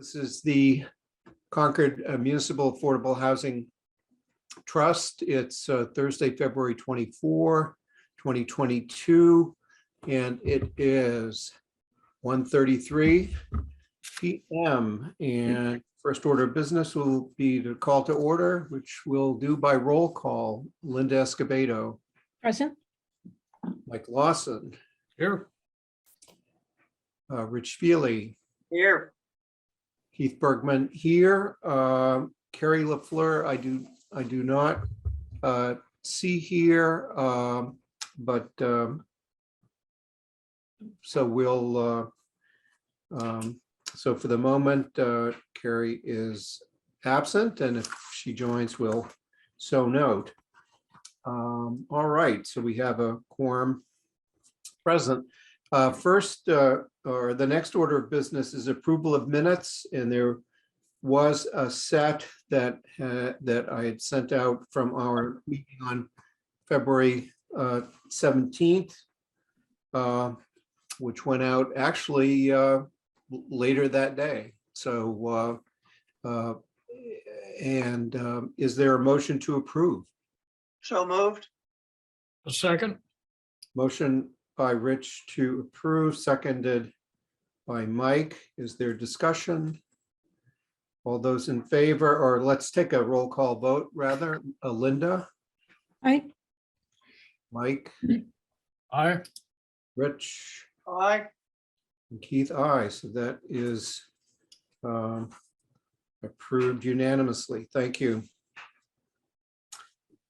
This is the Concord Municipal Affordable Housing Trust. It's Thursday, February 24, 2022, and it is 1:33 p.m. And first order of business will be the call to order, which we'll do by roll call. Linda Escobedo. Present. Mike Lawson. Here. Rich Feely. Here. Keith Bergman here. Carrie LaFleur, I do not see here, but so we'll so for the moment, Carrie is absent, and if she joins, we'll so note. All right, so we have a quorum present. First, or the next order of business is approval of minutes, and there was a set that I had sent out from our meeting on February 17th, which went out actually later that day. So, is there a motion to approve? So moved. A second. Motion by Rich to approve, seconded by Mike. Is there discussion? All those in favor, or let's take a roll call vote rather. Linda? Aye. Mike? Aye. Rich? Aye. And Keith, aye. So that is approved unanimously. Thank you.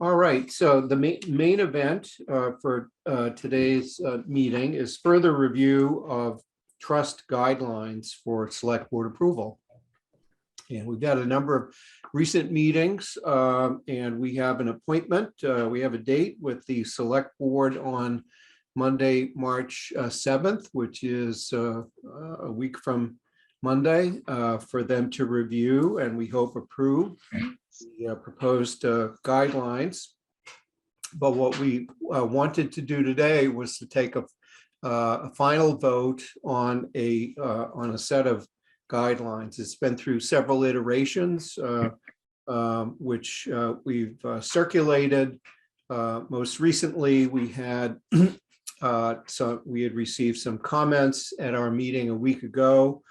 All right, so the main event for today's meeting is further review of trust guidelines for select board approval. And we've got a number of recent meetings, and we have an appointment. We have a date with the select board on Monday, March 7th, which is a week from Monday, for them to review and we hope approve the proposed guidelines. But what we wanted to do today was to take a final vote on a set of guidelines. It's been through several iterations, which we've circulated. Most recently, we had we had received some comments at our meeting a week ago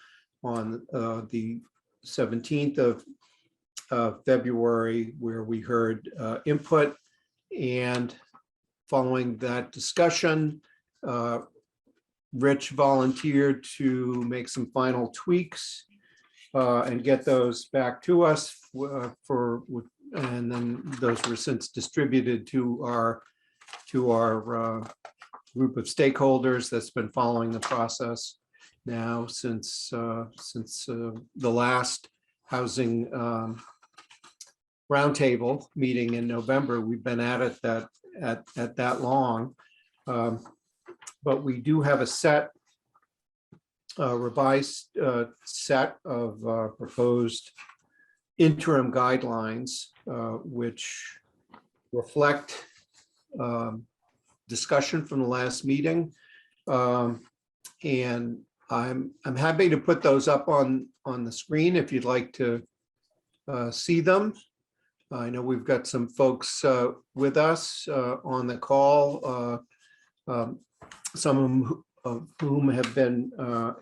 on the 17th of February, where we heard input, and following that discussion, Rich volunteered to make some final tweaks and get those back to us and then those were since distributed to our group of stakeholders that's been following the process now since the last housing roundtable meeting in November. We've been at it at that long, but we do have a set revised set of proposed interim guidelines, which reflect discussion from the last meeting, and I'm happy to put those up on the screen if you'd like to see them. I know we've got some folks with us on the call, some of whom have been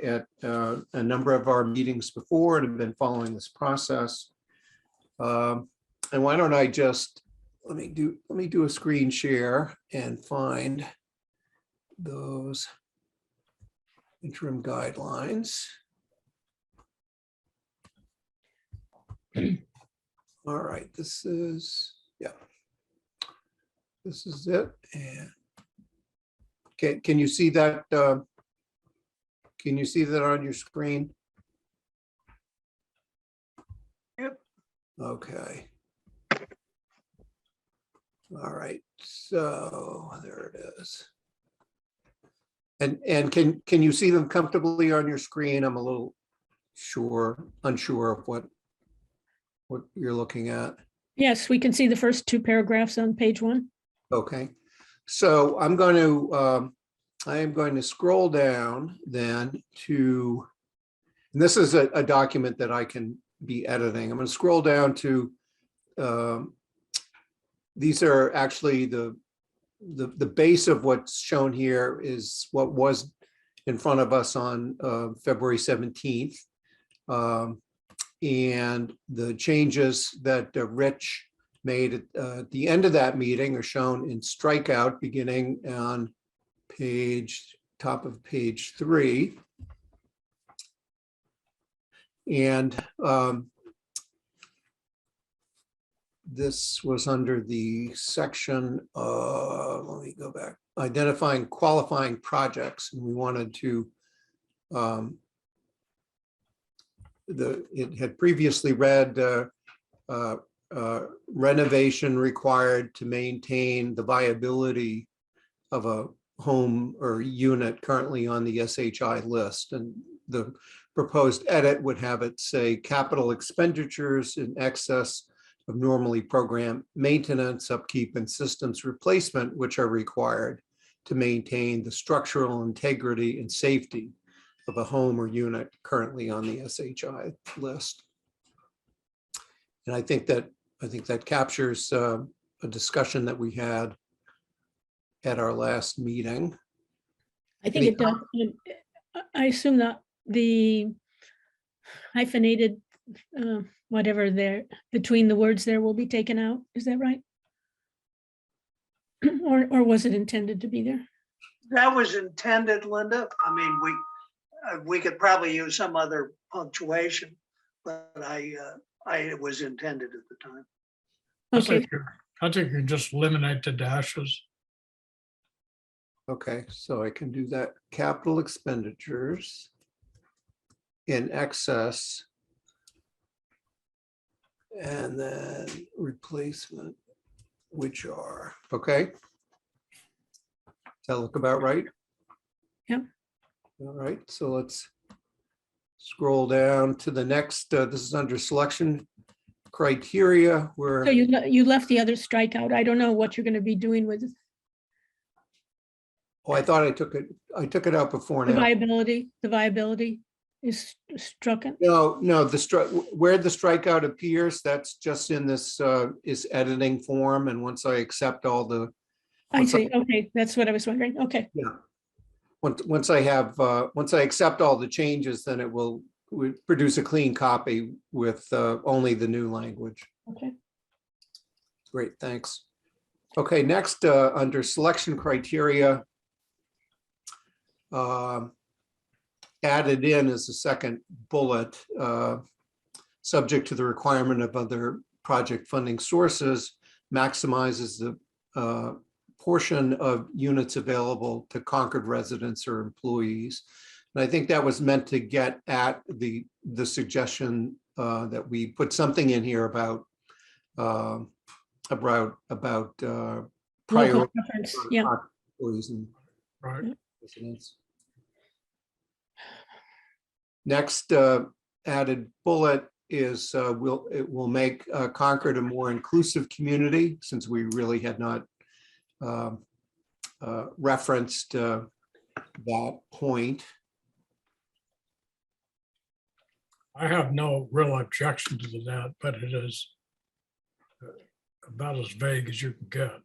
at a number of our meetings before and have been following this process. And why don't I just let me do a screen share and find those interim guidelines. All right, this is it. And can you see that? Can you see that on your screen? Yep. Okay. All right, so there it is. And can you see them comfortably on your screen? I'm a little unsure of what you're looking at. Yes, we can see the first two paragraphs on page 1. Okay, so I am going to scroll down then to And this is a document that I can be editing. I'm going to scroll down to, these are actually the base of what's shown here is what was in front of us on February 17th. And the changes that Rich made at the end of that meeting are shown in strikeout beginning on top of page 3. And this was under the section, let me go back, identifying qualifying projects. And we wanted to, it had previously read renovation required to maintain the viability of a home or unit currently on the SHI list. And the proposed edit would have it say capital expenditures in excess of normally programmed maintenance, upkeep, and systems replacement, which are required to maintain the structural integrity and safety of a home or unit currently on the SHI list. And I think that captures a discussion that we had at our last meeting. I think it does. I assume that the hyphenated whatever there between the words there will be taken out. Is that right? Or was it intended to be there? That was intended, Linda. I mean, we could probably use some other punctuation, but it was intended at the time. Okay, I think you just eliminate the dashes. Okay, so I can do that. Capital expenditures in excess, and then replacement, which are, okay. Does that look about right? Yeah. All right, so let's scroll down to the next, this is under selection criteria where. so you left the other strikeout. I don't know what you're going to be doing with Oh, I thought I took it out before the now. viability. The viability is struck. No, where the strikeout appears, that's just in this is editing form. And once I accept all the. I see. Okay, that's what I was wondering. Okay. Yeah. Once I accept all the changes, then it will produce a clean copy with only the new language. Okay. Great, thanks. Okay, next under selection criteria, added in as a second bullet, subject to the requirement of other project funding sources, maximizes the portion of units available to Concord residents or employees. And I think that was meant to get at the suggestion that we put something in here about Local priority preference. Yeah. employees and Right. residents. Next added bullet is it will make Concord a more inclusive community, since we really had not referenced that point. I have no real objection to that, but it is about as vague as you can get.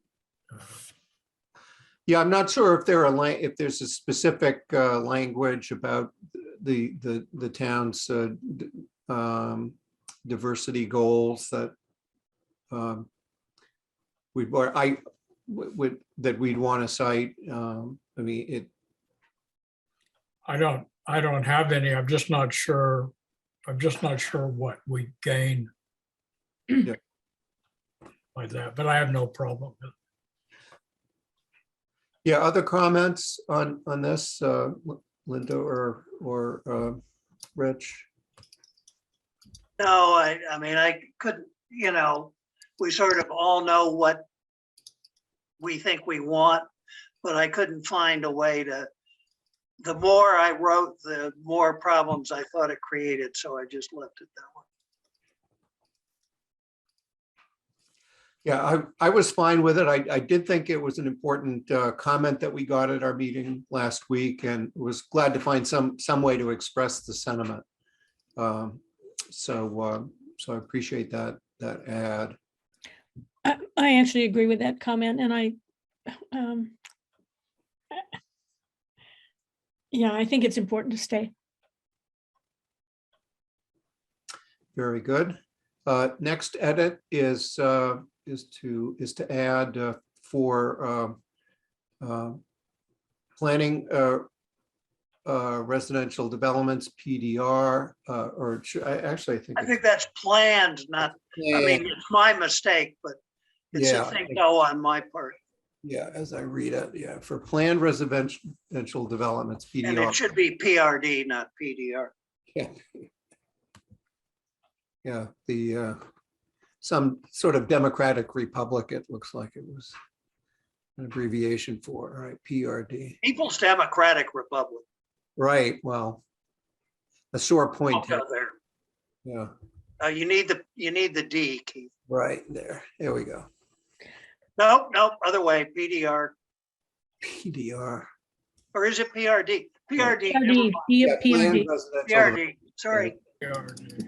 Yeah, I'm not sure if if there's a specific language about the town's diversity goals that we'd want to cite. I mean, it. I don't have any. I'm just not sure what we gain Yeah. by that, but I have no problem with it. Yeah, other comments on this, Linda or Rich? No, I mean, I couldn't, we sort of all know what we think we want, but I couldn't find a way to, the more I wrote, the more problems I thought it created. So I just left it that way. Yeah, I was fine with it. I did think it was an important comment that we got at our meeting last week, and was glad to find some way to express the sentiment. So I appreciate that add. I actually agree with that comment, and yeah, I think it's important to stay. Very good. Next edit is to add for planning residential developments, PDR, or actually, I think that's planned, not, I mean, it's my mistake, but it's a Yeah. thing no on my part. Yeah, as I read it, yeah, for planned residential developments, And PDR. it should be PRD, not PDR. Yeah. Yeah, the some sort of democratic republic, it looks like it was an abbreviation for, right, PRD. People's Democratic Republic. Right, well, a sore point. Out there. Yeah, You need the D, Keith. right there. There we go. Nope, other way, PDR. PDR. Or is it PRD? PRD. never PRD, mind. Yeah, planned PRD. residential PRD, sorry,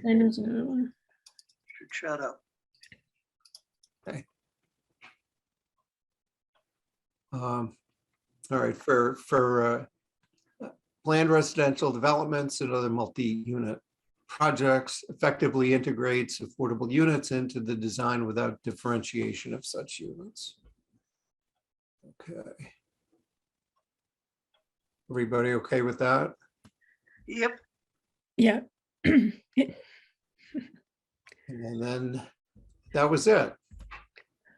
And should shut up. All right, for planned residential developments and other multi-unit projects effectively integrates affordable units into the design without differentiation of such units. Okay. Everybody okay with that? Yep, yeah. And then that was it.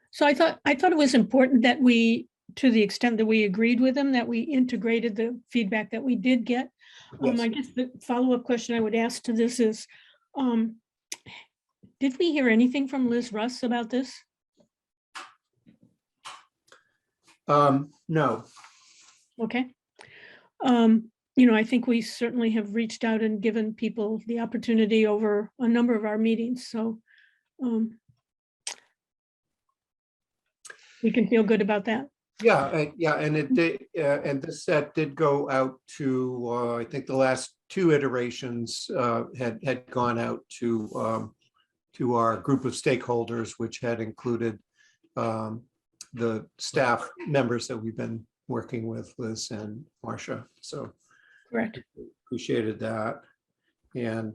So I thought it was important that we, to the extent that we agreed with them, that we integrated the feedback that we did get. Yes. I guess the follow-up question I would ask to this is, did we hear anything from Liz Russ about this? No. Okay. I think we certainly have reached out and given people the opportunity over a number of our meetings, so we can feel good about that. Yeah, yeah, and it did, and this set did go out to, I think the last two iterations had gone out to our group of stakeholders, which had included the staff members that we've been working with, Liz and Marcia. So Correct. appreciated that. And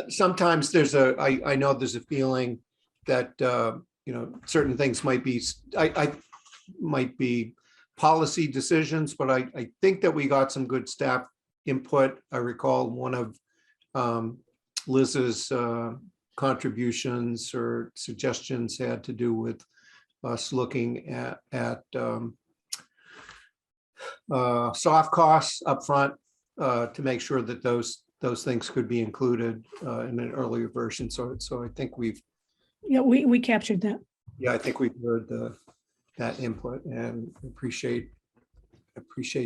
sometimes I know there's a feeling that certain things might be might be policy decisions, but I think that we got some good staff input. I recall one of Liz's contributions or suggestions had to do with us looking at soft costs up front to make sure that those things could be included in an earlier version. So I think we captured that. Yeah, I think we've heard that input and appreciate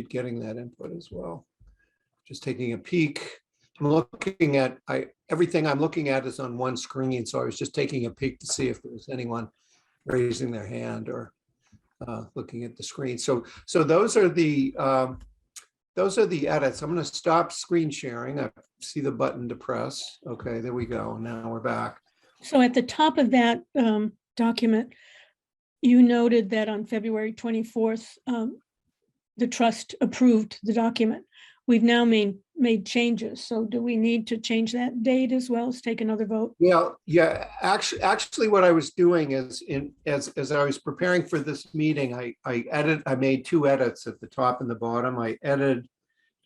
getting that input as well. Just taking a peek. I'm looking at everything I'm looking at is on one screen, so I was just taking a peek to see if there was anyone raising their hand or looking at the screen. So those are the edits. I'm going to stop screen sharing. I see the button to press. Okay, there we go. Now we're back. So at the top of that document, you noted that on February 24th, the trust approved the document. We've now made changes. So do we need to change that date as well as take another vote? Yeah. Actually, what I was doing is as I was preparing for this meeting, I made two edits at the top and the bottom. I edited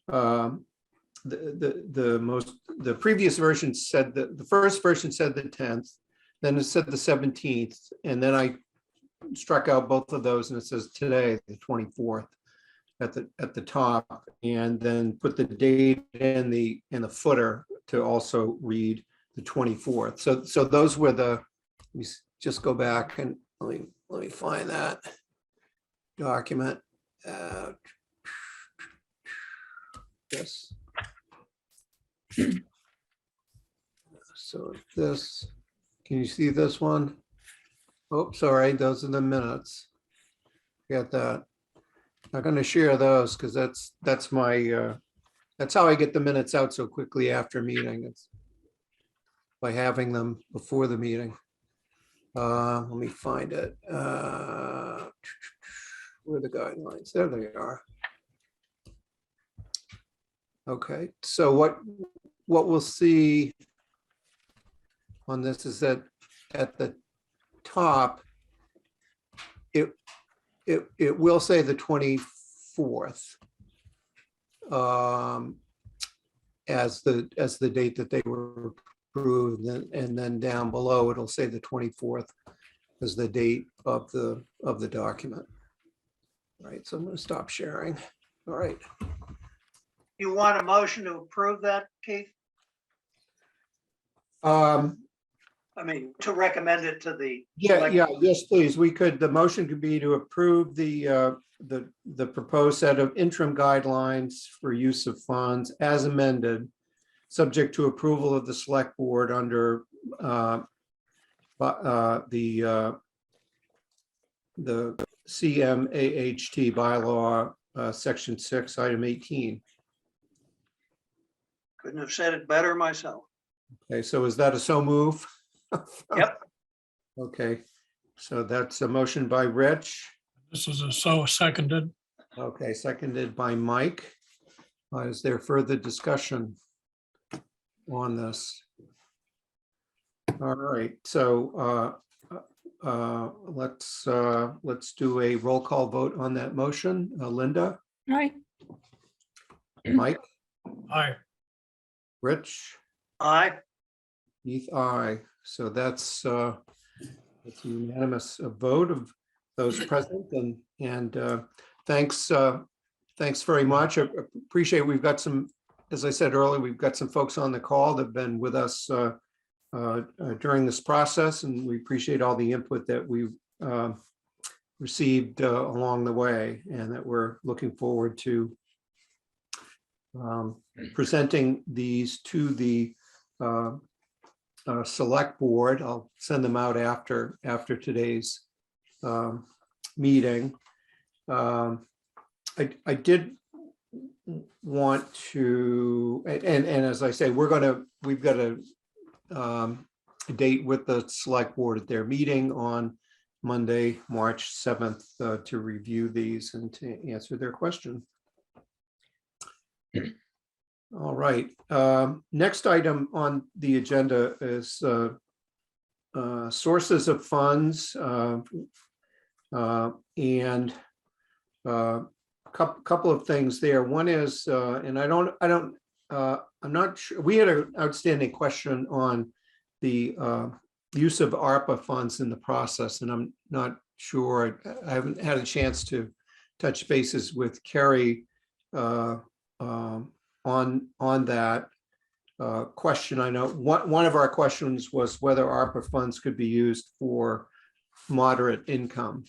the previous version said that the first version said the 10th, then it said the 17th, and then I struck out both of those and it says today, the 24th at the top, and then put the date in the footer to also read the 24th. So those were let me just go back and let me find that document. Yes. So this, can you see this one? Oh, sorry, those are the minutes. Got that. Not going to share those because that's my That's how I get the minutes out so quickly after meeting. It's by having them before the meeting. Let me find it. Where are the guidelines? There they are. Okay, so what we'll see on this is that at the top, it will say the 24th as the date that they were approved, and then down below it'll say the 24th as the date of the document. All right, so I'm going to stop sharing. All right. You want a motion to approve that, Keith? I mean, to recommend it to the. Yes, please. We could, the motion could be to approve the proposed set of interim guidelines for use of funds as amended, subject to approval of the select board under the CMAHT bylaw, section 6, item 18. Couldn't have said it better myself. Okay, so is that a so move? Yep. Okay, so that's a motion by Rich. This is a so seconded. Okay, seconded by Mike. Is there further discussion on this? All right, so let's do a roll call vote on that motion. Linda, Aye. Mike, Aye. Rich, Aye. Keith, aye. So that's a unanimous vote of those present, and thanks very much. I appreciate, we've got some, as I said earlier, we've got some folks on the call that have been with us during this process, and we appreciate all the input that we've received along the way, and that we're looking forward to presenting these to the select board. I'll send them out after today's meeting. I did want to, and as I say, we've got a date with the select board at their meeting on Monday, March 7th, to review these and to answer their question. All right. Next item on the agenda is sources of funds, and a couple of things there. One is, and I'm not sure, we had an outstanding question on the use of ARPA funds in the process, and I'm not sure, I haven't had a chance to touch bases with Kerry on that question. I know one of our questions was whether ARPA funds could be used for moderate income.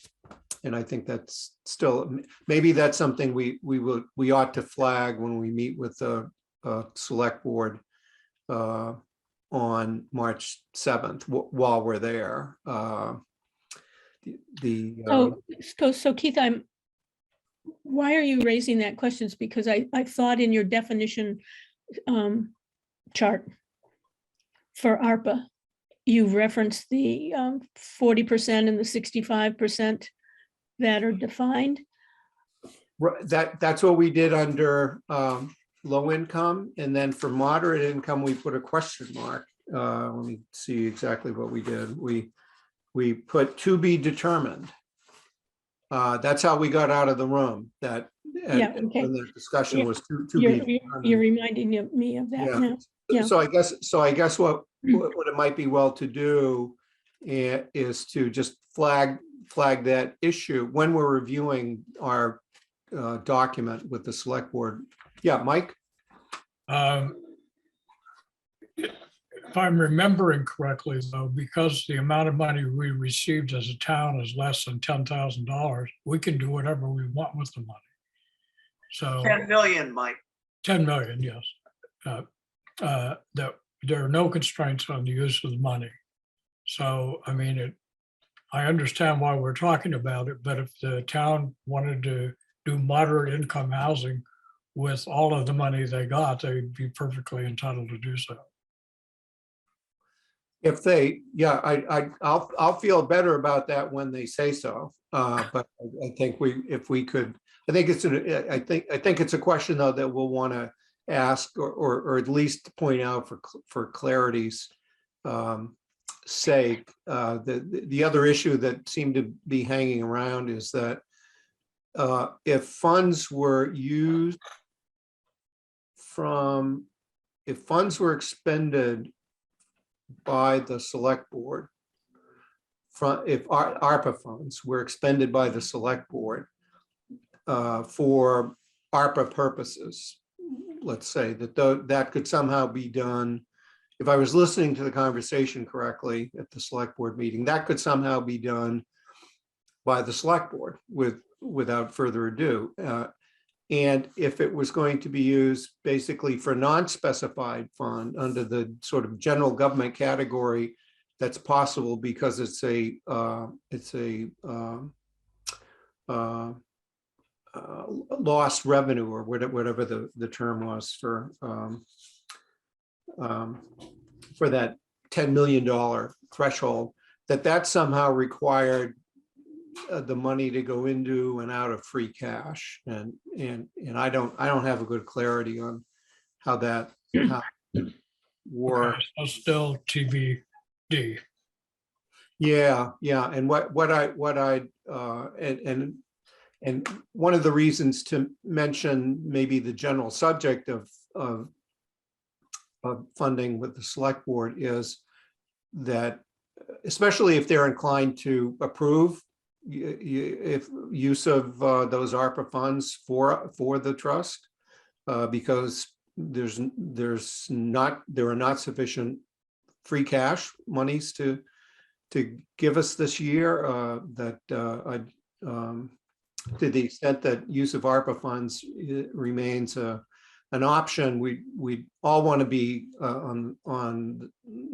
And I think that's still, maybe that's something we ought to flag when we meet with the select board on March 7th while we're there. So Keith, why are you raising that question? Because I thought in your definition chart for ARPA, you referenced the 40% and the 65% that are defined. That's what we did under low income, and then for moderate income, we put a question mark. Let me see exactly what we did. We put to be determined. That's how we got out of the room. That Yeah, okay. when the discussion was to be determined. You're reminding me of that now. Yeah. So I guess what it might be well to do is to just flag that issue when we're reviewing our document with the select board. Yeah, Mike? If I'm remembering correctly, though, because the amount of money we received as a town is less than $10,000, we can do whatever we want with the money. So 10 million, Mike. 10 million, yes. That there are no constraints on the use of the money. So, I mean, I understand why we're talking about it, but if the town wanted to do moderate income housing with all of the money they got, they'd be perfectly entitled to do so. If they, yeah, I'll feel better about that when they say so. But I think if we could, I think it's a question though that we'll want to ask or at least point out for clarity's sake. The other issue that seemed to be hanging around is that if funds were used if funds were expended by the select board, if ARPA funds were expended by the select board for ARPA purposes, let's say that could somehow be done. If I was listening to the conversation correctly at the select board meeting, that could somehow be done by the select board without further ado. And if it was going to be used basically for non-specified fund under the sort of general government category, that's possible because it's a lost revenue or whatever the term was for that $10 million threshold, that somehow required the money to go into and out of free cash, and I don't have a good clarity on how that works. So still TBD. Yeah, and and one of the reasons to mention maybe the general subject of funding with the select board is that, especially if they're inclined to approve if use of those ARPA funds for the trust, because there are not sufficient free cash monies to give us this year. To the extent that use of ARPA funds remains an option, we all want to be on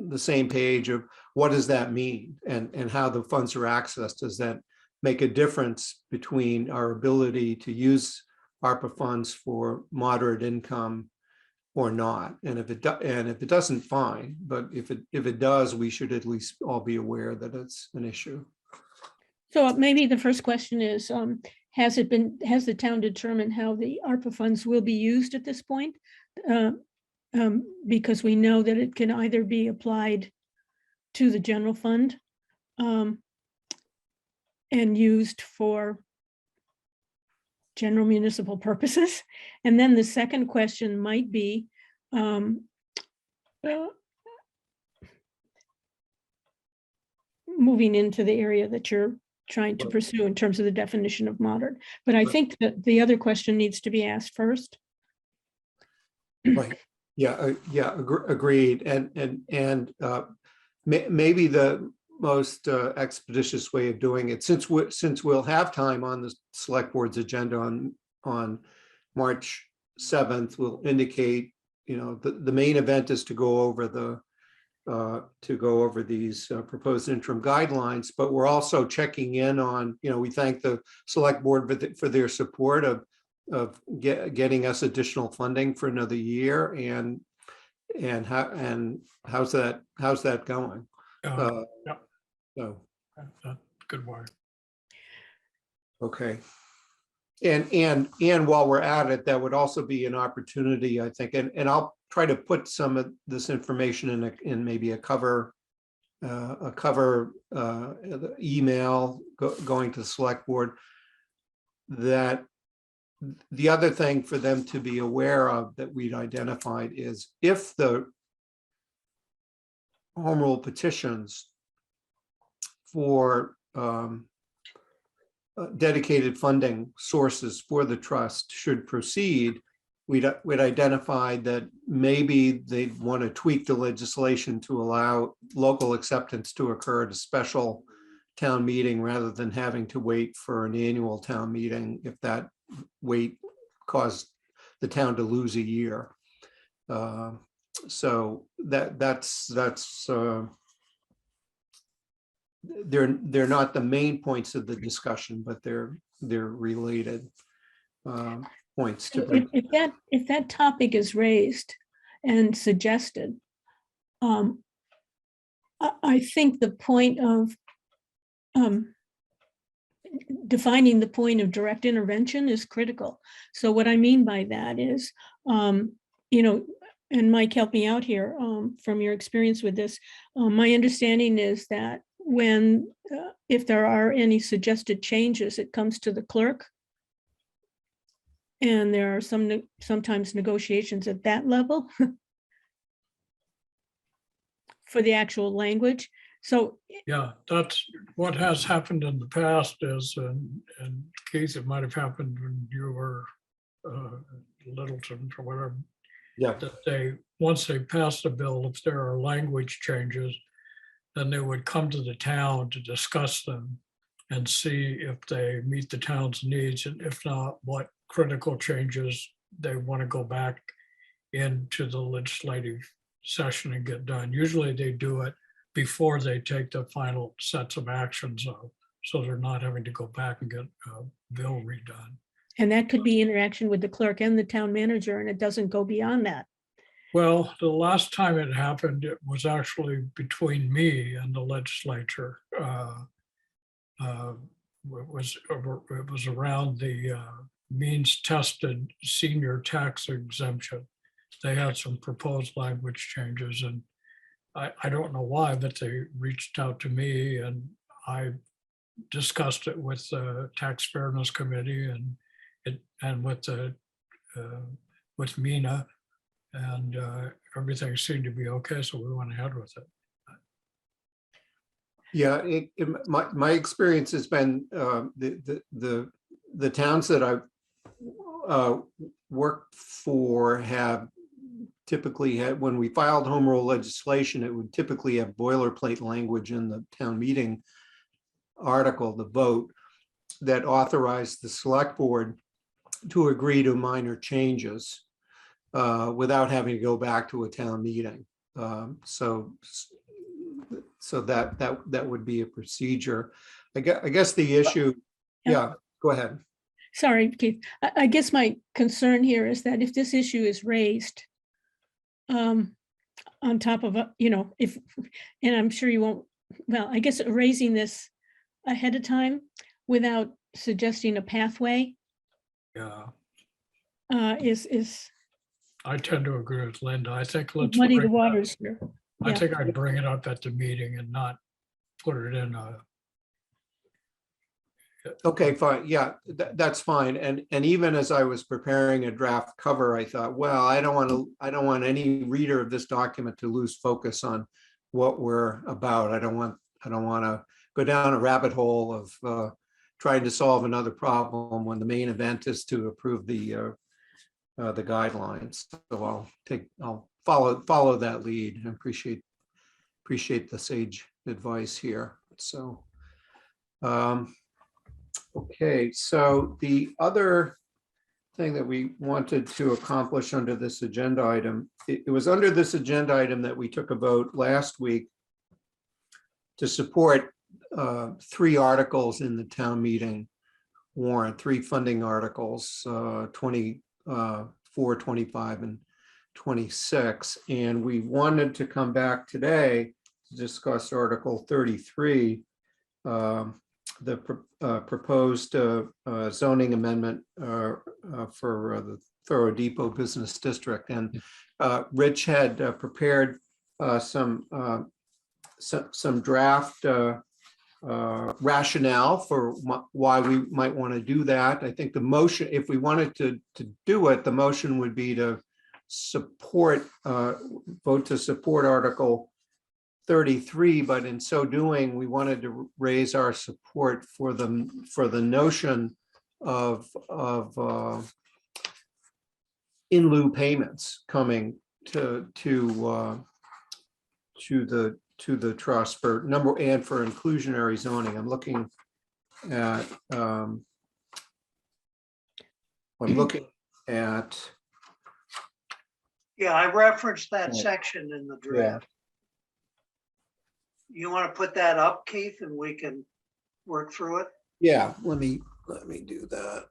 the same page of what does that mean and how the funds are accessed. Does that make a difference between our ability to use ARPA funds for moderate income or not? And if it doesn't, fine. But if it does, we should at least all be aware that it's an issue. So maybe the first question is, has the town determined how the ARPA funds will be used at this point? Because we know that it can either be applied to the general fund and used for general municipal purposes. And then the second question might be, moving into the area that you're trying to pursue in terms of the definition of moderate. But I think that the other question needs to be asked first. Right. Yeah. Agreed. And maybe the most expeditious way of doing it, since we'll have time on the select board's agenda on March 7th, we'll indicate, the main event is to go over these proposed interim guidelines, but we're also checking in on, we thank the select board for their support of getting us additional funding for another year, and how's that going? Yep. So Good word. okay. And while we're at it, that would also be an opportunity, I think, and I'll try to put some of this information in maybe a cover email going to the select board. That the other thing for them to be aware of that we'd identified is if the home rule petitions for dedicated funding sources for the trust should proceed, we'd identified that maybe they'd want to tweak the legislation to allow local acceptance to occur at a special town meeting rather than having to wait for an annual town meeting if that wait caused the town to lose a year. So that's they're not the main points of the discussion, but they're related. points to bring. If that topic is raised and suggested, I think the point of defining the point of direct intervention is critical. So what I mean by that is, and Mike, help me out here from your experience with this. My understanding is that if there are any suggested changes, it comes to the clerk. And there are sometimes negotiations at that level for the actual language. So Yeah, that's what has happened in the past is, and Keith, it might have happened when you were Littleton or whatever, Yeah, that once they passed a bill, if there are language changes, then they would come to the town to discuss them and see if they meet the town's needs, and if not, what critical changes they want to go back into the legislative session and get done. Usually they do it before they take the final sets of actions, so they're not having to go back and get a bill redone. and that could be interaction with the clerk and the town manager, and it doesn't go beyond that. Well, the last time it happened, it was actually between me and the legislature. It was around the means tested senior tax exemption. They had some proposed language changes, and I don't know why, but they reached out to me and I discussed it with the Tax Fairness Committee and with Mina, and everything seemed to be okay, so we went ahead with it. yeah. My experience has been the towns that I've worked for have typically had, when we filed home rule legislation, it would typically have boilerplate language in the town meeting article, the vote, that authorized the select board to agree to minor changes without having to go back to a town meeting. So that would be a procedure. I guess the issue, yeah, go ahead. Sorry, Keith. I guess my concern here is that if this issue is raised on top of, if, and I'm sure you won't, well, I guess raising this ahead of time without suggesting a pathway Yeah, is I tend to agree with Linda. I think let's muddy the bring, waters here. I Yeah. think I'd bring it up at the meeting and not put it in a. Okay, fine. Yeah, that's fine. And even as I was preparing a draft cover, I thought, well, I don't want any reader of this document to lose focus on what we're about. I don't want to go down a rabbit hole of trying to solve another problem when the main event is to approve the guidelines. So I'll follow that lead and appreciate the sage advice here. So okay, so the other thing that we wanted to accomplish under this agenda item, it was under this agenda item that we took a vote last week to support 3 articles in the town meeting warrant, 3 funding articles, 24, 25, and 26. And we wanted to come back today to discuss Article 33, the proposed zoning amendment for the Thorough Depot Business District. And Rich had prepared some draft rationale for why we might want to do that. I think the motion, if we wanted to do it, the motion would be to vote to support Article 33, but in so doing, we wanted to raise our support for the notion of in lieu payments coming to the trust for for inclusionary zoning. I'm looking at Yeah, I referenced that Right. section in the draft. You want to put that up, Keith, and we can work through it? yeah, let me do that.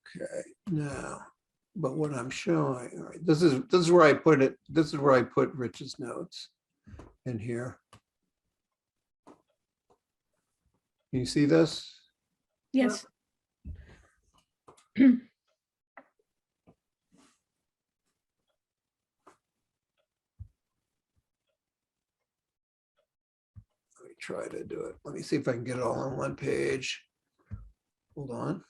Okay, now, but what I'm showing, all right, this is where I put it, this is where I put Rich's notes in here. Can you see this? Yes. Let me try to do it. Let me see if I can get it all on one page. Hold on.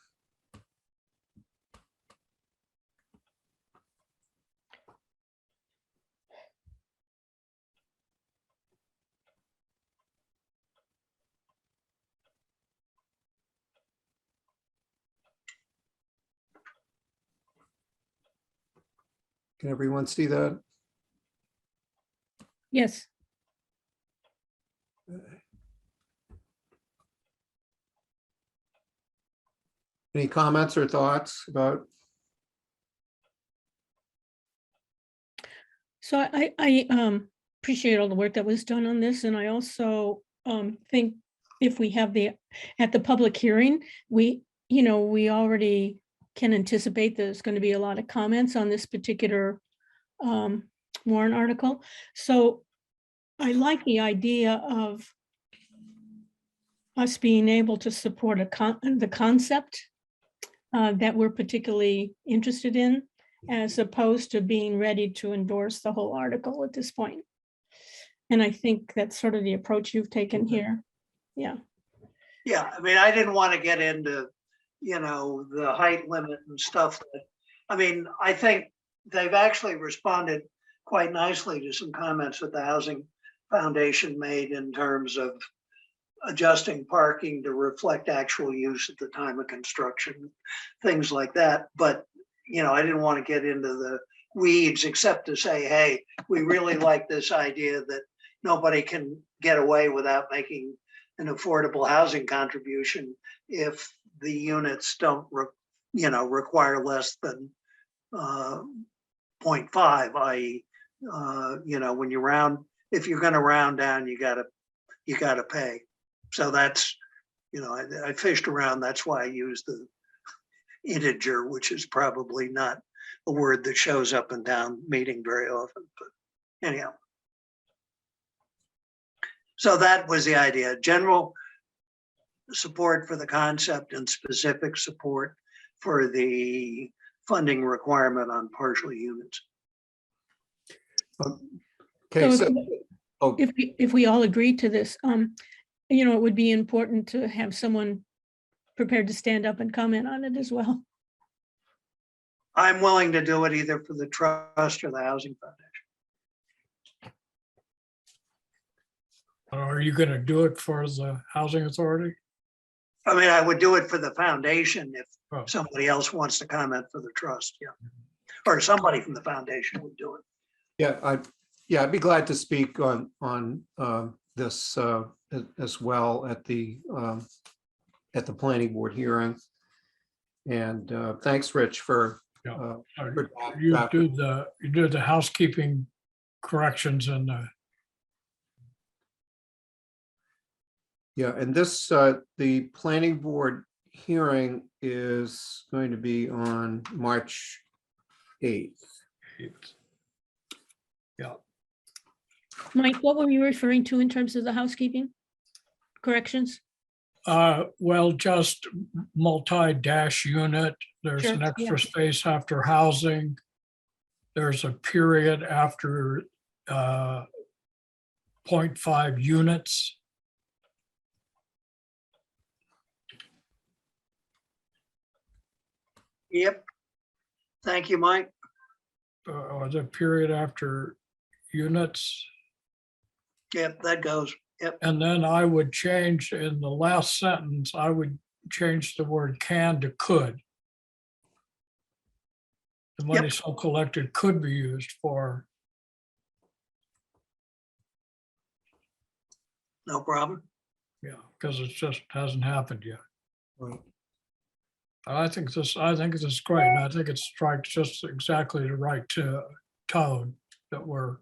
Can everyone see that? Yes. Any comments or thoughts about? So I appreciate all the work that was done on this, and I also think if we have at the public hearing, we already can anticipate there's going to be a lot of comments on this particular warrant article. So I like the idea of us being able to support the concept that we're particularly interested in, as opposed to being ready to endorse the whole article at this point. And I think that's sort of the approach you've taken here. Yeah. Yeah, I mean, I didn't want to get into, the height limit and stuff. I mean, I think they've actually responded quite nicely to some comments that the Housing Foundation made in terms of adjusting parking to reflect actual use at the time of construction, things like that. But, I didn't want to get into the weeds except to say, hey, we really like this idea that nobody can get away without making an affordable housing contribution if the units don't, require less than 0.5, i.e., when you round, if you're going to round down, you gotta pay. So that's, I fished around. That's why I used the integer, which is probably not a word that shows up in town meeting very often, but anyhow. So that was the idea. General support for the concept and specific support for the funding requirement on partial units. Okay, So so, oh, if we all agree to this, it would be important to have someone prepared to stand up and comment on it as well. I'm willing to do it either for the trust or the Housing Foundation. Are you going to do it for the housing authority? I mean, I would do it for the foundation if Oh. somebody else wants to comment for the trust, yeah. Or somebody from the foundation would do it. yeah, I'd be glad to speak on this as well at the planning board hearing. And thanks, Rich, for Yeah. for You draft- do the housekeeping corrections and yeah, and this the planning board hearing is going to be on March 8th. yeah. Mike, what were you referring to in terms of the housekeeping corrections? Well, just multi-dash unit. There's Sure, an yeah. extra space after housing. There's a period after 0.5 units. Yep. Thank you, Mike. Or the period after units. Yep, that goes. Yep, And then I would change in the last sentence, I would change the word can to could. The money Yep. so collected could be used for, no problem. yeah, because it just hasn't happened yet. Right. I think this is great. And I think it strikes just exactly the right tone that we're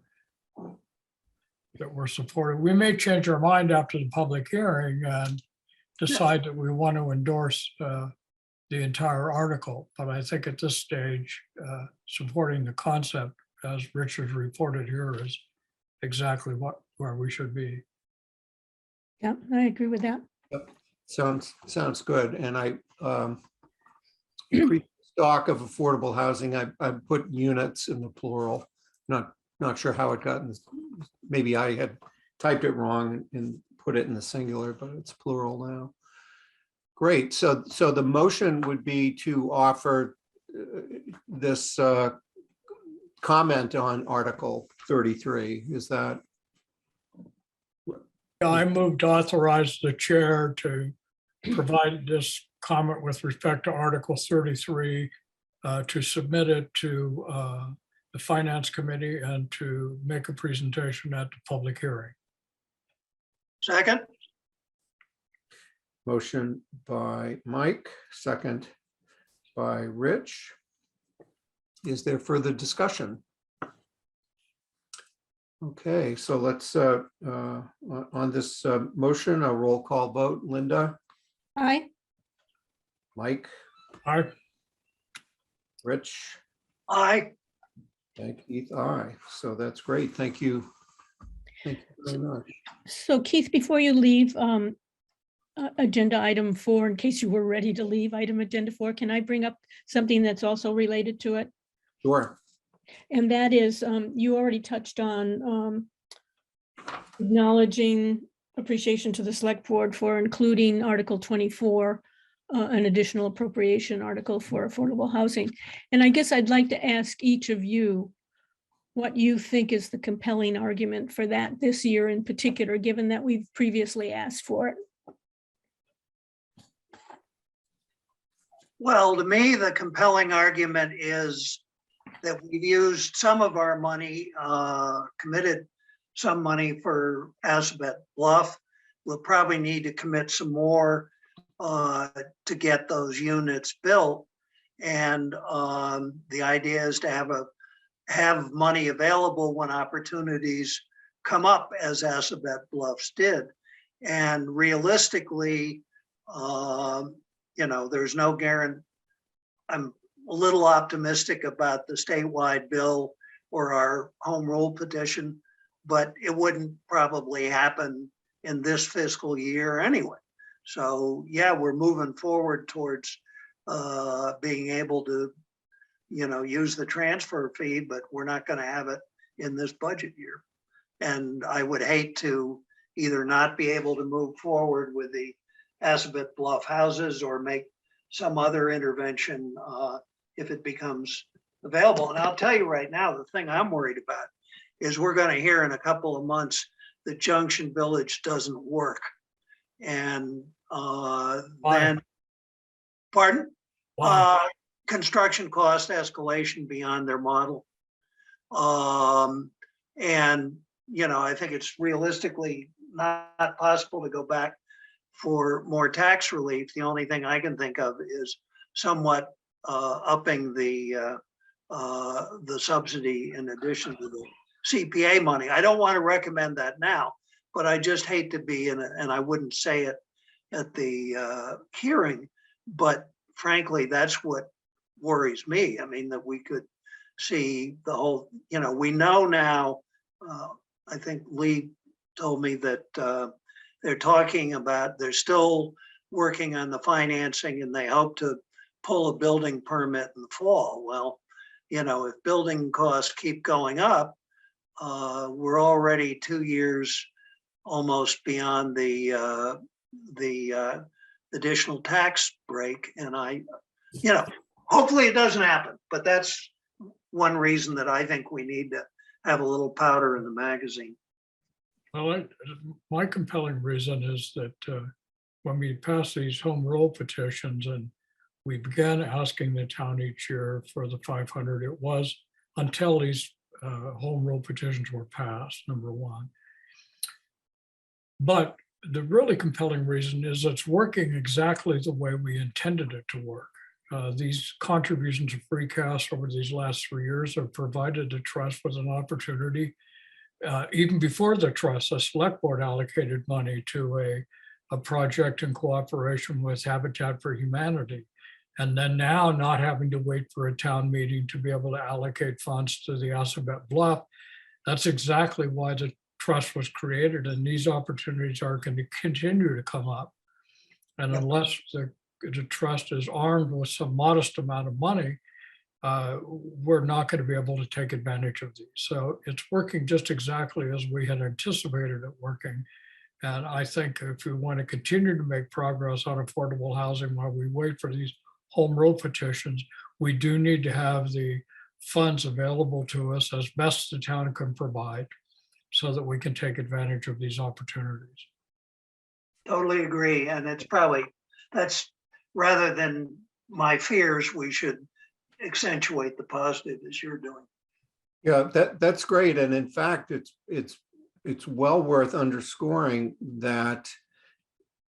supporting. We may change our mind after the public hearing and decide that we want to endorse the the entire article, but I think at this stage, supporting the concept as Richard reported here is exactly where we should be. Yeah, I agree with that. Sounds good. And I increased stock of affordable housing. I put units in the plural. Not sure how it got in this. Maybe I had typed it wrong and put it in the singular, but it's plural now. Great. So the motion would be to offer this comment on Article 33. Is that? I moved to authorize the chair to provide this comment with respect to Article 33, to submit it to the Finance Committee and to make a presentation at the public hearing. Second, Motion by Mike, second by Rich. Is there further discussion? Okay, so let's, on this motion, a roll call vote. Linda, Aye. Mike, Aye. Rich, aye. and Keith, aye. So that's great. Thank you. Thank you very much. So Keith, before you leave, agenda item 4, in case you were ready to leave, item agenda 4, can I bring up something that's also related to it? Sure. And that is, you already touched on acknowledging appreciation to the select board for including Article 24, an additional appropriation article for affordable housing. And I guess I'd like to ask each of you what you think is the compelling argument for that this year in particular, given that we've previously asked for it. Well, to me, the compelling argument is that we've used some of our money, committed some money for Assabet Bluff. We'll probably need to commit some more to get those units built. And the idea is to have money available when opportunities come up, as Assabet Bluffs did. And realistically, there's no guarantee. I'm a little optimistic about the statewide bill or our home rule petition, but it wouldn't probably happen in this fiscal year anyway. So yeah, we're moving forward towards being able to, use the transfer fee, but we're not going to have it in this budget year. And I would hate to either not be able to move forward with the Assabet Bluff houses or make some other intervention if it becomes available. And I'll tell you right now, the thing I'm worried about is we're going to hear in a couple of months that Junction Village doesn't work. And then, pardon? Construction cost escalation beyond their model. And, I think it's realistically not possible to go back for more tax relief. The only thing I can think of is somewhat upping the subsidy in addition to the CPA money. I don't want to recommend that now, but I just hate to be in it, and I wouldn't say it at the hearing, but frankly, that's what worries me. I mean, that we could see the whole, we know now, I think Lee told me that they're still working on the financing and they hope to pull a building permit in the fall. Well, if building costs keep going up, we're already 2 years almost beyond the additional tax break. And hopefully it doesn't happen, but that's one reason that I think we need to have a little powder in the magazine. Well, my compelling reason is that when we passed these home rule petitions and we began asking the town each year for the 500, it was until these home rule petitions were passed, number one. But the really compelling reason is it's working exactly the way we intended it to work. These contributions of free cash over these last 3 years have provided the trust with an opportunity. Even before the trust, the select board allocated money to a project in cooperation with Habitat for Humanity. And then now not having to wait for a town meeting to be able to allocate funds to the Assabet Bluff. That's exactly why the trust was created, and these opportunities are going to continue to come up. And unless the trust is armed with some modest amount of money, we're not going to be able to take advantage of these. So it's working just exactly as we had anticipated it working. And I think if we want to continue to make progress on affordable housing while we wait for these home rule petitions, we do need to have the funds available to us as best the town can provide so that we can take advantage of these opportunities. Totally agree. And it's probably, that's rather than my fears, we should accentuate the positive as you're doing. Yeah, that's great. And in fact, it's well worth underscoring that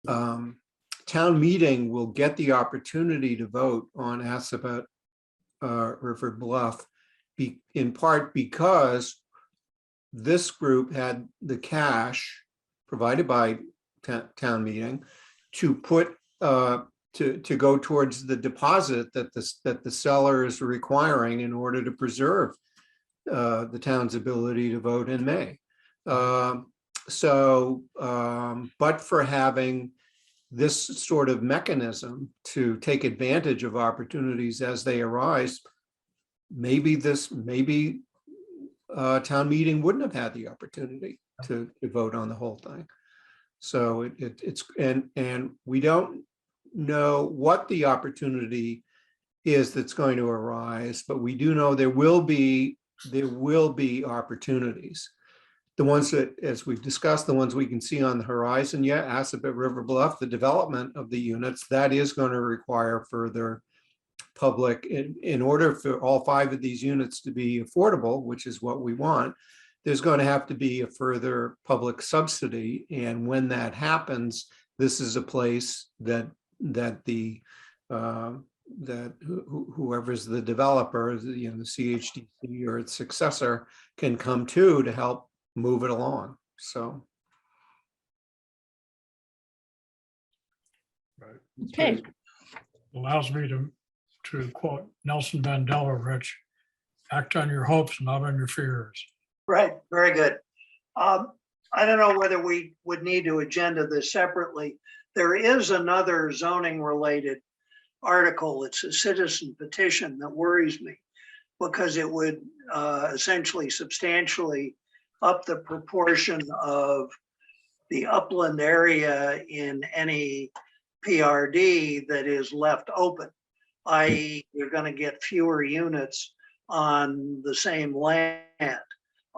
town meeting will get the opportunity to vote on Assabet River Bluff, in part because this group had the cash provided by town meeting to put to go towards the deposit that the seller is requiring in order to preserve the town's ability to vote in May. But for having this sort of mechanism to take advantage of opportunities as they arise, maybe town meeting wouldn't have had the opportunity to vote on the whole thing. So it's we don't know what the opportunity is that's going to arise, but we do know there will be opportunities. The ones that, as we've discussed, the ones we can see on the horizon yet, Assabet River Bluff, the development of the units, that is going to require further public, in order for all 5 of these units to be affordable, which is what we want, there's going to have to be a further public subsidy. And when that happens, this is a place that whoever's the developer, the CHDC or its successor, can come to help move it along. So. Right. Okay. Allows me to quote Nelson Mandela, Rich, act on your hopes, not on your fears. Right, very good. I don't know whether we would need to agenda this separately. There is another zoning related article. It's a citizen petition that worries me because it would essentially substantially up the proportion of the upland area in any PRD that is left open, i.e. you're going to get fewer units on the same land.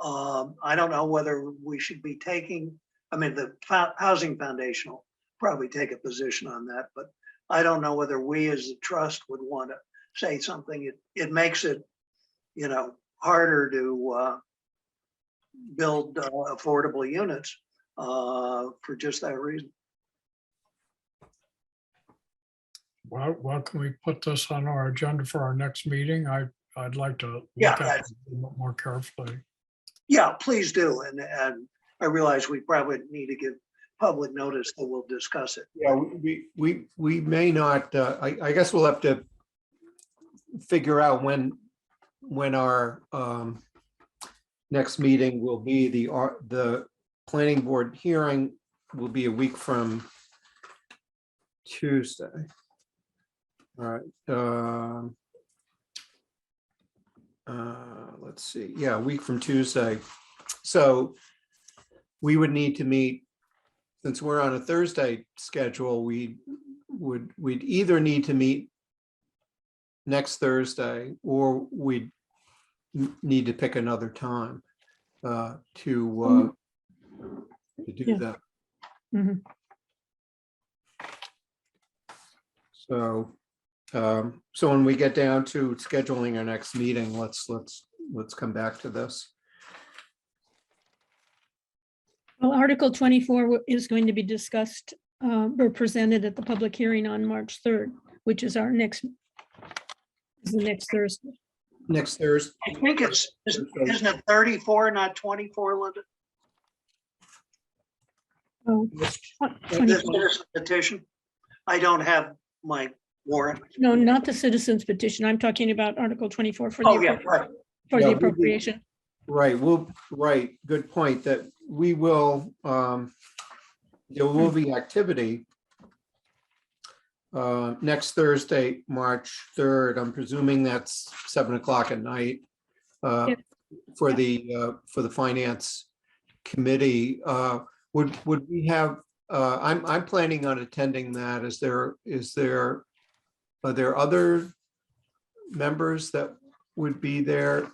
I don't know whether we should be taking, the Housing Foundation will probably take a position on that, but I don't know whether we as the trust would want to say something. It makes it, harder to build affordable units for just that reason. Well, can we put this on our agenda for our next meeting? I'd like to look at it a little more carefully. Yeah, please do. And I realize we probably need to give public notice that we'll discuss it. Yeah, we may not, I guess we'll have to figure out when our next meeting will be. The planning board hearing will be a week from Tuesday. All right. Let's see. Yeah, a week from Tuesday. So we would need to meet, since we're on a Thursday schedule, we'd either need to meet next Thursday or we'd need to pick another time to do that. Mm-hmm. So when we get down to scheduling our next meeting, let's come back to this. Well, Article 24 is going to be discussed or presented at the public hearing on March 3rd, which is the next Thursday. Next Thursday. I think isn't it 34, not 24, Linda? Oh, This 24. petition. I don't have my warrant? No, not the citizens petition. I'm talking about Article 24 for the, Oh, yeah, right. for Yeah, the we'll be- appropriation. Right, right, good point, that we will, there will be activity next Thursday, March 3rd. I'm presuming that's 7 o'clock at night Yeah. for the Finance Committee. Would we have, I'm planning on attending that. Are there other members that would be there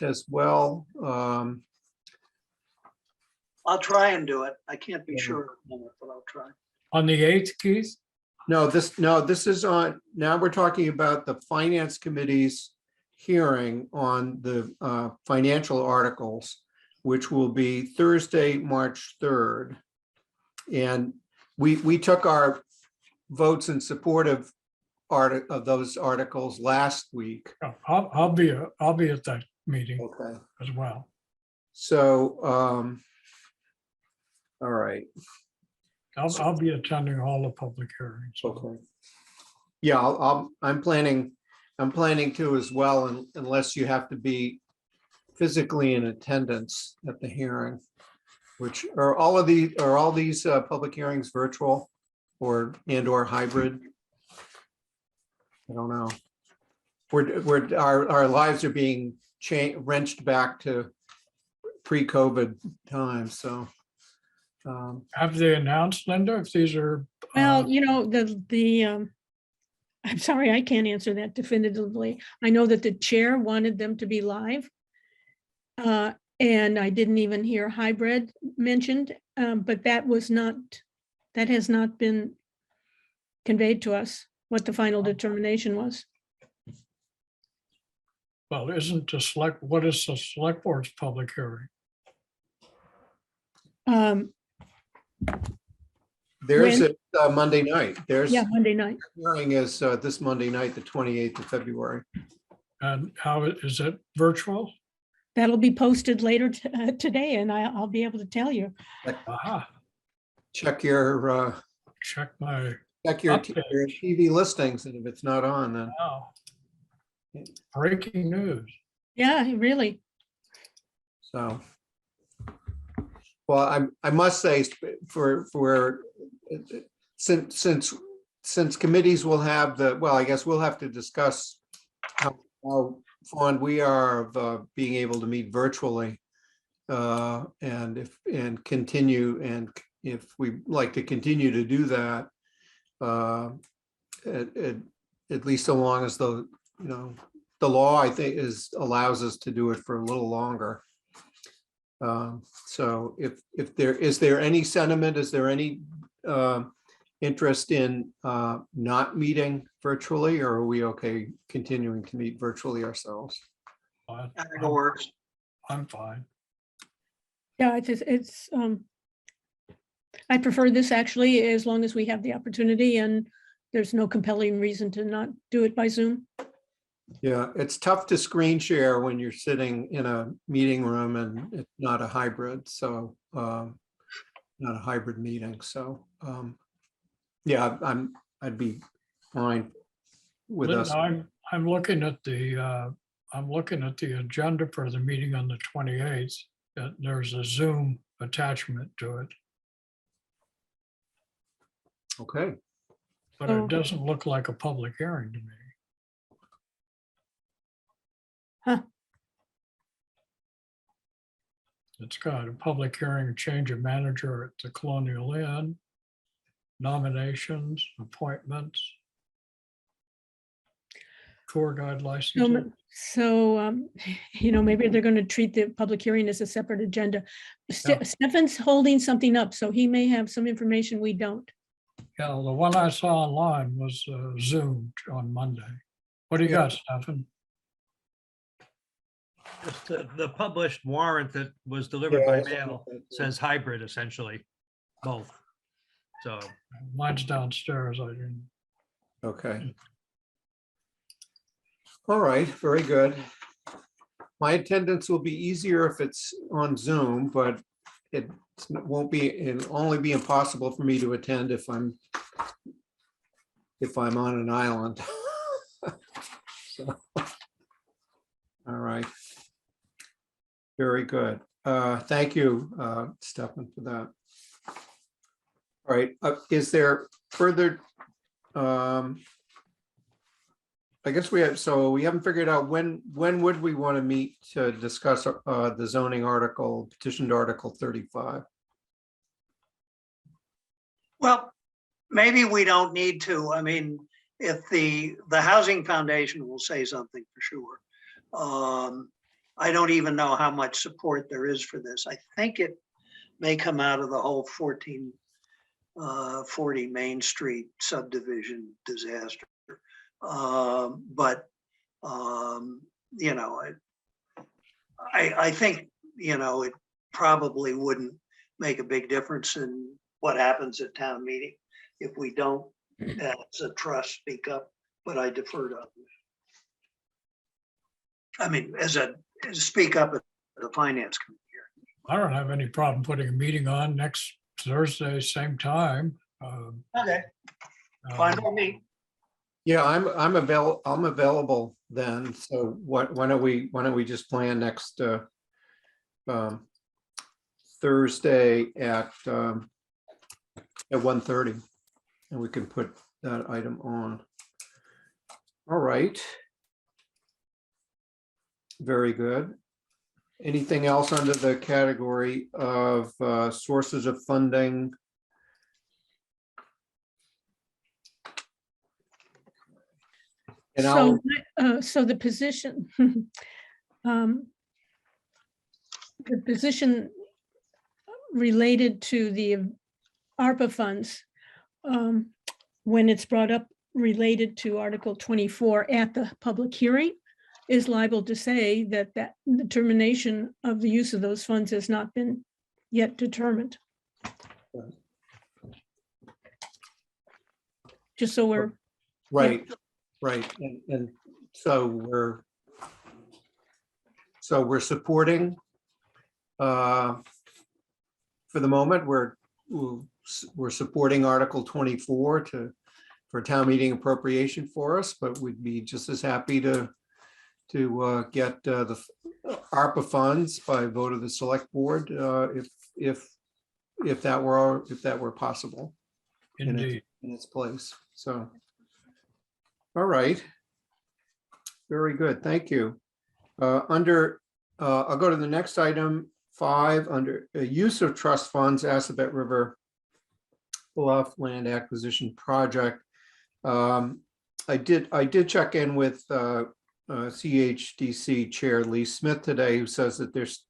as well? I'll try and do it. I can't be Yeah. sure, but I'll try. On the 8th, Keith? No, this is on, now we're talking about the Finance Committee's hearing on the financial articles, which will be Thursday, March 3rd. And we took our votes in support of those articles last week. Oh, I'll be at that meeting Okay. as well. So, all right. I'll be attending all the public hearings. Okay. Yeah, I'm planning to as well, unless you have to be physically in attendance at the hearing. Which are all these public hearings virtual or hybrid? I don't know. Our lives are being wrenched back to pre-COVID times, so. Have they announced, Linda, if these are? Well, you know, I'm sorry, I can't answer that definitively. I know that the chair wanted them to be live. And I didn't even hear hybrid mentioned, but that has not been conveyed to us, what the final determination was. Well, what is the select board's public hearing? There's When? a Monday night. Yeah, Monday night. Hearing is this Monday night, the 28th of February. And how is it virtual? That'll be posted later today, and I'll be able to tell you. Aha, Check your check my, your update. TV listings, and if it's not on, then. wow. Breaking news. Yeah, really. So. Well, I must say, since committees will have I guess we'll have to discuss how fond we are of being able to meet virtually. And if we like to continue to do that, at least so long as the law, I think, allows us to do it for a little longer. So if there is any sentiment, is there any interest in not meeting virtually, or are we okay continuing to meet virtually ourselves? I I think it works. I'm fine. Yeah, I prefer this actually, as long as we have the opportunity and there's no compelling reason to not do it by Zoom. Yeah, it's tough to screen share when you're sitting in a meeting room and it's not a hybrid, so not a hybrid meeting. So yeah, I'd be fine with us. Linda, I'm looking at the agenda for the meeting on the 28th. There's a Zoom attachment to it, Okay, but Oh. it doesn't look like a public hearing to me. Huh. It's got a public hearing, change of manager at the Colonial Inn, nominations, appointments, tour guide licensing. So, maybe they're going to treat the public hearing as a separate agenda. Yeah. Stefan's holding something up, so he may have some information we don't. Yeah, the one I saw online was Zoomed on Monday. What do you got, Stefan? Just the published warrant that was delivered by Yeah. mail says hybrid essentially, both. So, Mine's downstairs. I didn't. okay. All right, very good. My attendance will be easier if it's on Zoom, but it'll only be impossible for me to attend if I'm if I'm on an island. So, all right. Very good. Thank you, Stefan, for that. All right, is there further? I guess we haven't figured out when would we want to meet to discuss the zoning article, petitioned Article 35? Well, maybe we don't need to. I mean, if the Housing Foundation will say something for sure. I don't even know how much support there is for this. I think it may come out of the whole 1440 Main Street subdivision disaster. But you know, I think, you know, it probably wouldn't make a big difference in what happens at town meeting if we don't, as a trust, speak up, but I defer to others. I mean, speak up at the finance committee here. I don't have any problem putting a meeting on next Thursday, same time. Okay, fine with me. Yeah, I'm available then. So why don't we just plan next Thursday at 1:30, and we can put that item on. All right. Very good. Anything else under the category of sources of funding? And So the position, the position related to the ARPA funds, when it's brought up related to Article 24 at the public hearing, is liable to say that that determination of the use of those funds has not been yet determined. Just so we're. right. Right, and so we're supporting, for the moment, we're supporting Article 24 for town meeting appropriation for us, but we'd be just as happy to get the ARPA funds by vote of the select board, if that were possible. Indeed. In its place, so. All right. Very good. Thank you. I'll go to the next item, 5, under use of trust funds, Assabet River Bluff Land Acquisition Project. I did check in with CHDC Chair Lee Smith today, who says that there's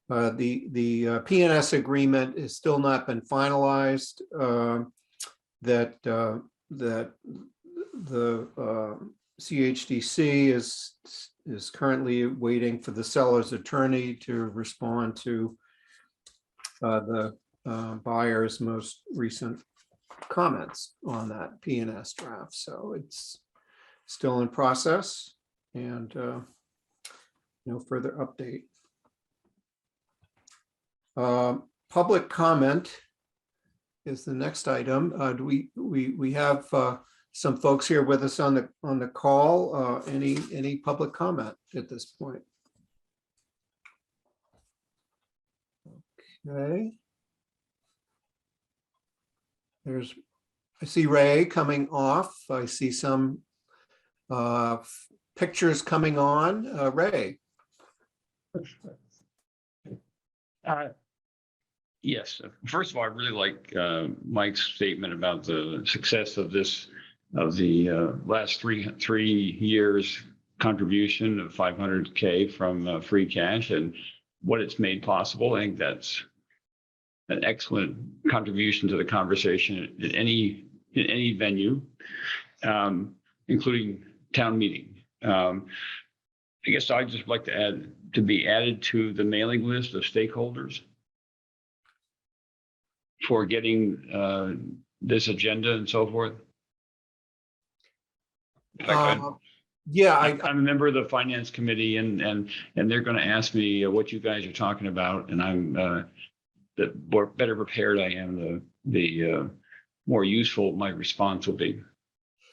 the PNS agreement has still not been finalized. That the CHDC is currently waiting for the seller's attorney to respond to the buyer's most recent comments on that PNS draft. So it's still in process, and no further update. Public comment is the next item. Do we have some folks here with us on the call? Any public comment at this point? Okay. I see Ray coming off. I see some pictures coming on. Ray. Yes. First of all, I really like Mike's statement about the success of the last three years contribution of $500K from free cash and what it's made possible. I think that's an excellent contribution to the conversation in any venue, including town meeting. I guess I'd just like to be added to the mailing list of stakeholders for getting this agenda and so forth. Yeah, I'm a member of the finance committee, and they're going to ask me what you guys are talking about, and I'm the better prepared I am, the more useful my response will be.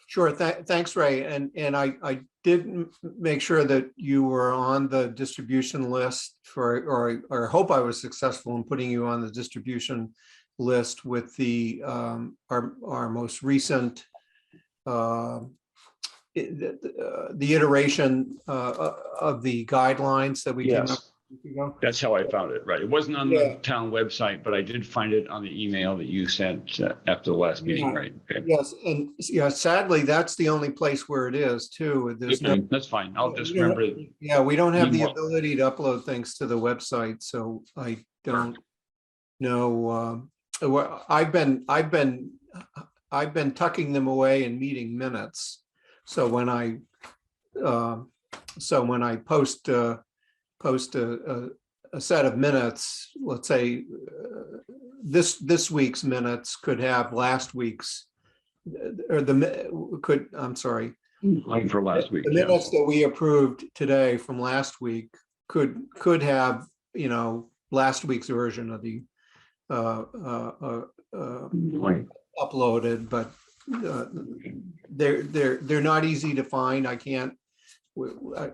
Sure. Thanks, Ray. And I did make sure that you were on the distribution list or I hope I was successful in putting you on the distribution list with the our most recent the iteration of the guidelines that we came up Yes, with a week ago. that's how I found it, right. It wasn't on Yeah. the town website, but I did find it on the email that you sent after the last meeting, Yeah. right? Okay. Yes, and yeah, sadly, that's the only place where it is too. There's no. Okay, that's fine. I'll just we don't- remember it. Yeah, we don't have the Meanwhile- ability to upload things to the website, so I don't know. Well, I've been tucking them away in meeting minutes. So when I post a set of minutes, let's say this week's minutes could have last week's I'm sorry. Like for last week. The yeah. minutes that we approved today from last week could have, last week's version of the Right. uploaded, but they're not easy to find. I can't.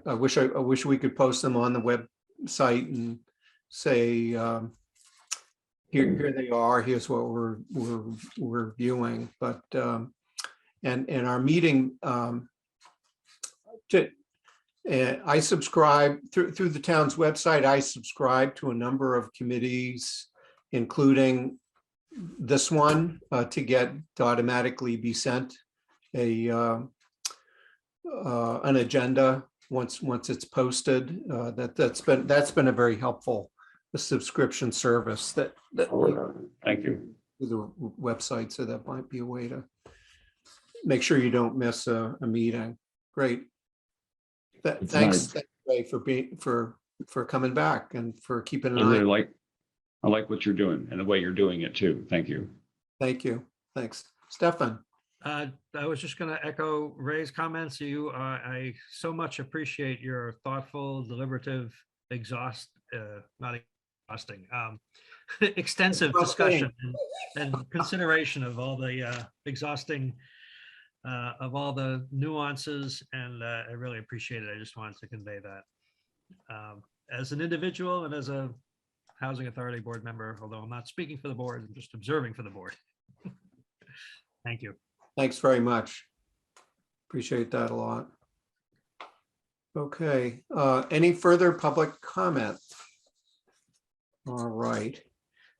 I wish we could post them on the website and say, here they are. Here's what we're viewing. But and our meeting. I subscribe through the town's website. I subscribe to a number of committees, including this one, to automatically be sent an agenda once it's posted. That's been a very helpful subscription service that Thank you. with the website. So that might be a way to make sure you don't miss a meeting. Great. Thanks, Ray, for coming back and for keeping an I really eye. I like what you're doing and the way you're doing it too. Thank you. Thank you. Thanks. Stefan. I was just going to echo Ray's comments. I so much appreciate your thoughtful, deliberative, not exhausting, extensive discussion and consideration of all the exhausting of all the nuances, and I really appreciate it. I just wanted to convey that as an individual and as a Housing Authority board member, although I'm not speaking for the board, I'm just observing for the board. Thank you. Thanks very much. Appreciate that a lot. Okay, any further public comment? All right.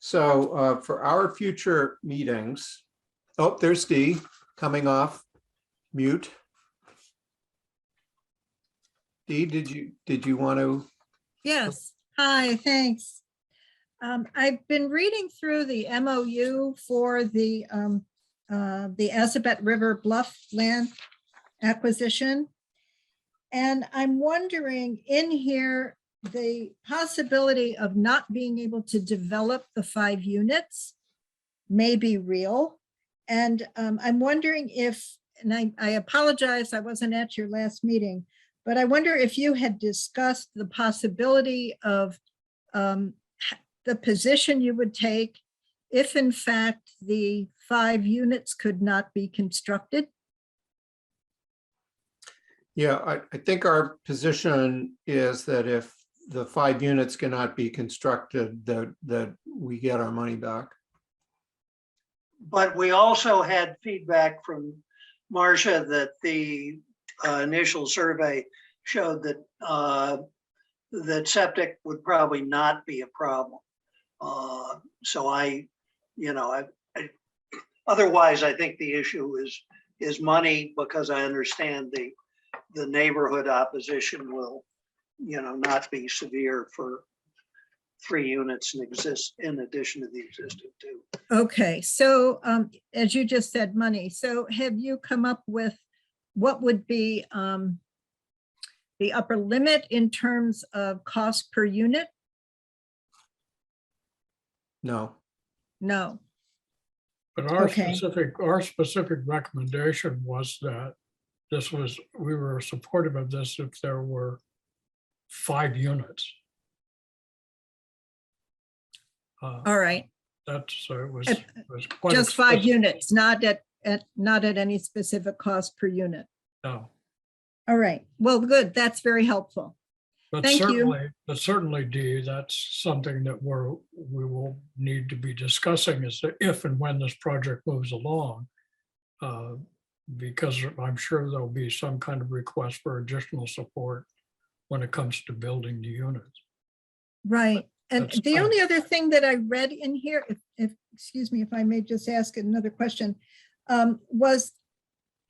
So for our future meetings, oh, there's Dee coming off mute. Dee, did you want to? Yes, hi, thanks. I've been reading through the MOU for the Assabet River Bluff land acquisition. And I'm wondering in here, the possibility of not being able to develop the 5 units may be real. And I'm wondering if, and I apologize, I wasn't at your last meeting, but I wonder if you had discussed the possibility of the position you would take if in fact the 5 units could not be constructed. Yeah, I think our position is that if the 5 units cannot be constructed, that we get our money back. But we also had feedback from Marcia that the initial survey showed that that septic would probably not be a problem. So otherwise, I think the issue is money, because I understand the neighborhood opposition will, not be severe for 3 units in addition to the existing 2. Okay, so as you just said, money. So have you come up with what would be the upper limit in terms of cost per unit? No. No. But our Okay. specific recommendation was that we were supportive of this if there were 5 units. All right, That's, it was. It- it was quite just 5 explicit. units, not at not at any specific cost per unit. No, All right, well, good, that's very helpful. but Thank you. certainly, Dee, that's something that we will need to be discussing is if and when this project moves along. Because I'm sure there'll be some kind of request for additional support when it comes to building the units. Right, and That's the fine. only other thing that I read in here, excuse me, if I may just ask another question, was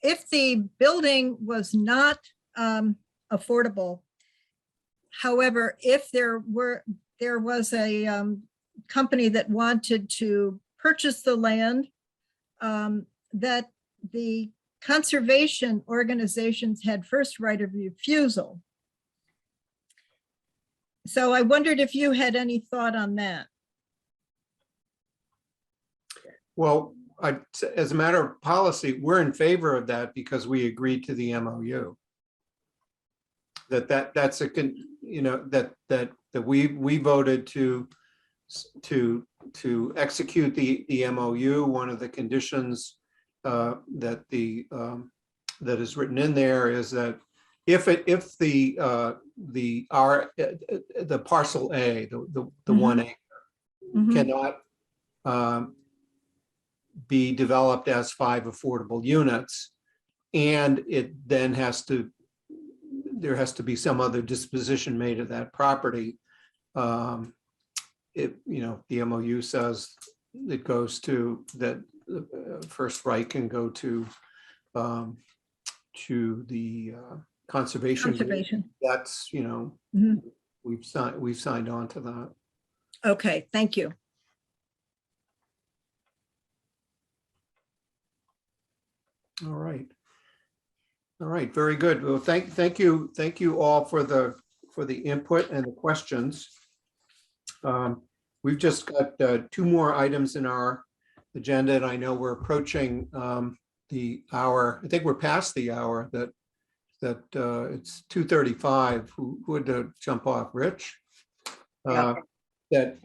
if the building was not affordable, however, if there was a company that wanted to purchase the land, that the conservation organizations had first right of refusal. So I wondered if you had any thought on that. Well, as a matter of policy, we're in favor of that because we agreed to the MOU. That's that we voted to execute the MOU. One of the conditions that is written in there is that if the parcel A, the Mhm. 1 acre Mhm. cannot be developed as 5 affordable units, and it then there has to be some other disposition made of that property. The MOU says it goes to that first right can go to the conservation. Conservation. That's, Mhm. we've signed on to that. Okay, thank you. All right. All right, very good. Well, thank you all for the input and the questions. We've just got 2 more items in our agenda, and I know we're approaching the hour. I think we're past the hour that it's 2:35. Who would jump off? Rich? Yeah. That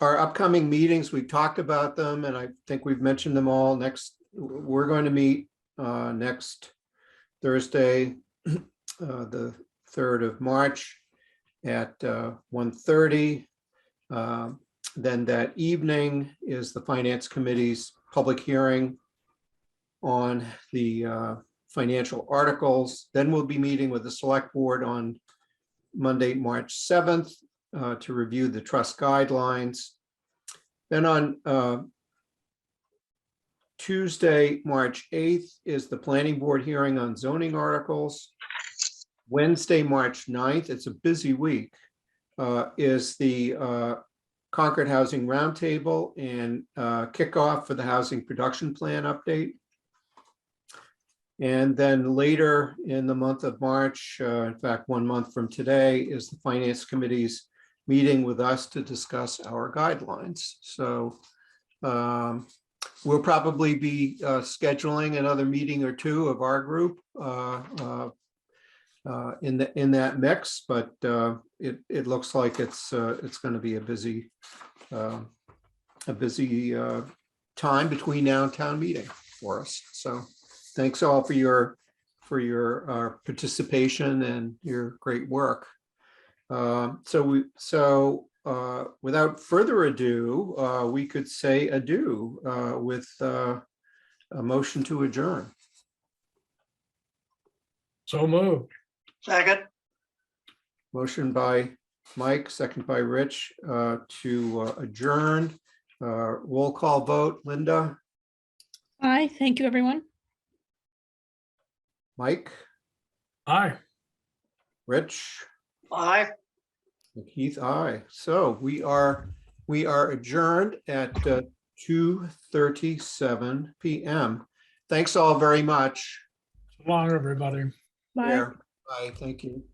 our upcoming meetings, we talked about them, and I think we've mentioned them all. We're going to meet next Thursday, the 3rd of March at 1:30. Then that evening is the Finance Committee's public hearing on the financial articles. Then we'll be meeting with the Select Board on Monday, March 7th to review the trust guidelines. Then on Tuesday, March 8th is the Planning Board hearing on zoning articles. Wednesday, March 9th, it's a busy week, is the Concord Housing Roundtable and kickoff for the Housing Production Plan update. And then later in the month of March, in fact, 1 month from today, is the Finance Committee's meeting with us to discuss our guidelines. So we'll probably be scheduling another meeting or 2 of our group in that mix, but it looks like it's going to be a busy time between now and town meeting for us. So thanks all for your participation and your great work. So without further ado, we could say adieu with a motion to adjourn. So moved. Second, Motion by Mike, second by Rich to adjourn. Roll call vote. Linda, Aye, thank you, everyone. Mike, Aye. Rich, aye. Keith, aye. So we are adjourned at 2:37 p.m. Thanks all very much. So long, everybody. Bye. There. Bye. Thank you.